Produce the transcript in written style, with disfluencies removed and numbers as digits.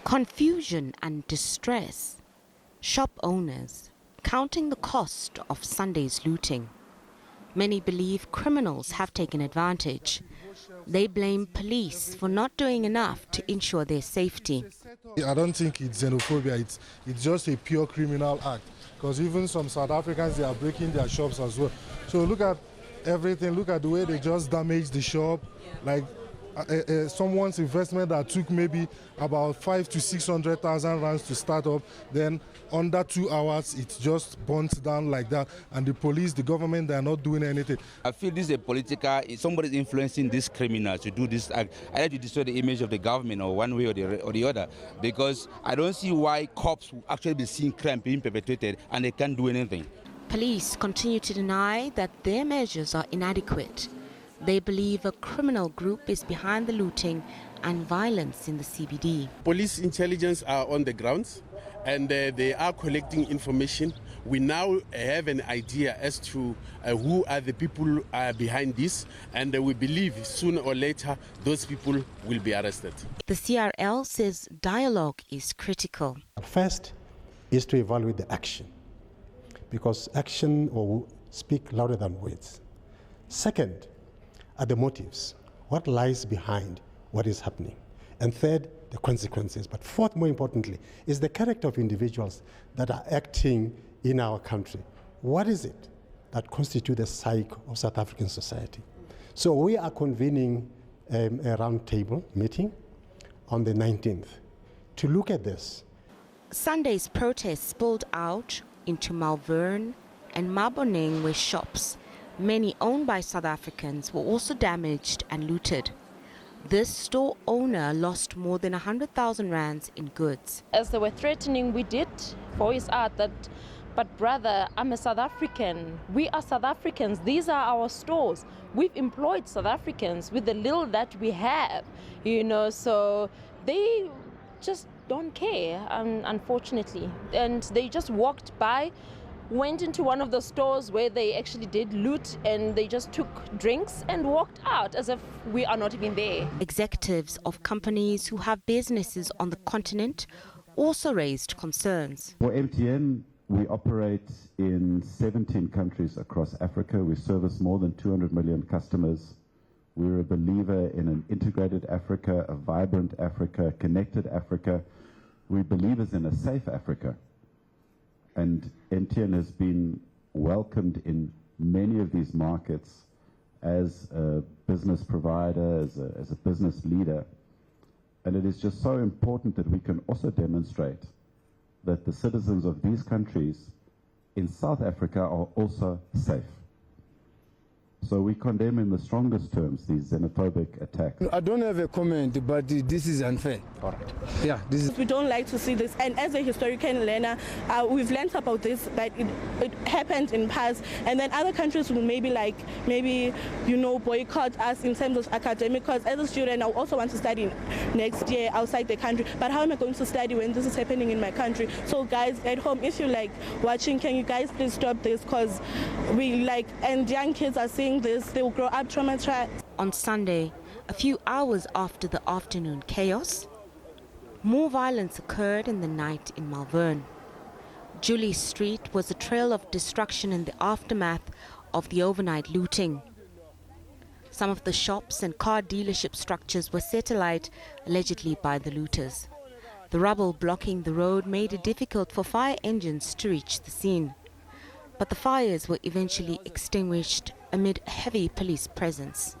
Confusion and distress. Shop owners counting the cost of Sunday's looting. Many believe criminals have taken advantage. They blame police for not doing enough to ensure their safety. I don't think it's xenophobia, it's just a pure criminal act. Because even some South Africans, they are breaking their shops as well. So look at everything, look at the way they just damaged the shop. Like someone's investment that took maybe about 500,000 to 600,000 rands to start up, then under 2 hours it just burnt down like that, and the police, the government, they are not doing anything. I feel this is a political, somebody's influencing this criminal to do this act. I like to destroy the image of the government or one way or the other, because I don't see why cops will actually be seeing crime being perpetrated and they can't do anything. Police continue to deny that their measures are inadequate. They believe a criminal group is behind the looting and violence in the CBD. Police intelligence are on the grounds and they are collecting information. We now have an idea as to who are the people behind this, and we believe sooner or later those people will be arrested. The CRL says dialogue is critical. First is to evaluate the action, because action will speak louder than words. Second are the motives, what lies behind what is happening. And third, the consequences. But fourth, more importantly, is the character of individuals that are acting in our country. What is it that constitutes the psyche of South African society? So we are convening a roundtable meeting on the 19th to look at this. Sunday's protests spilled out into Malvern and Maboneng, where shops, many owned by South Africans, were also damaged and looted. This store owner lost more than 100,000 rands in goods. As they were threatening, we did voice out that, but brother, I'm a South African. We are South Africans. These are our stores. We've employed South Africans with the little that we have, so they just don't care, unfortunately. And they just walked by, went into one of the stores where they actually did loot, and they just took drinks and walked out as if we are not even there. Executives of companies who have businesses on the continent also raised concerns. For MTN, we operate in 17 countries across Africa. We service more than 200 million customers. We're a believer in an integrated Africa, a vibrant Africa, connected Africa. We're believers in a safe Africa. And MTN has been welcomed in many of these markets as a business provider, as a business leader. And it is just so important that we can also demonstrate that the citizens of these countries in South Africa are also safe. So we condemn in the strongest terms these xenophobic attacks. I don't have a comment, but this is unfair. All right. Yeah, this is. We don't like to see this, and as a historical learner, we've learned about this, that it happened in past, and then other countries will maybe boycott us in terms of academic. Because as a student, I also want to study next year outside the country. But how am I going to study when this is happening in my country? So guys at home, if you like watching, can you guys please stop this? Because and young kids are seeing this, they will grow up traumatized. On Sunday, a few hours after the afternoon chaos, more violence occurred in the night in Malvern. Julie Street was a trail of destruction in the aftermath of the overnight looting. Some of the shops and car dealership structures were set alight, allegedly by the looters. The rubble blocking the road made it difficult for fire engines to reach the scene. But the fires were eventually extinguished amid heavy police presence.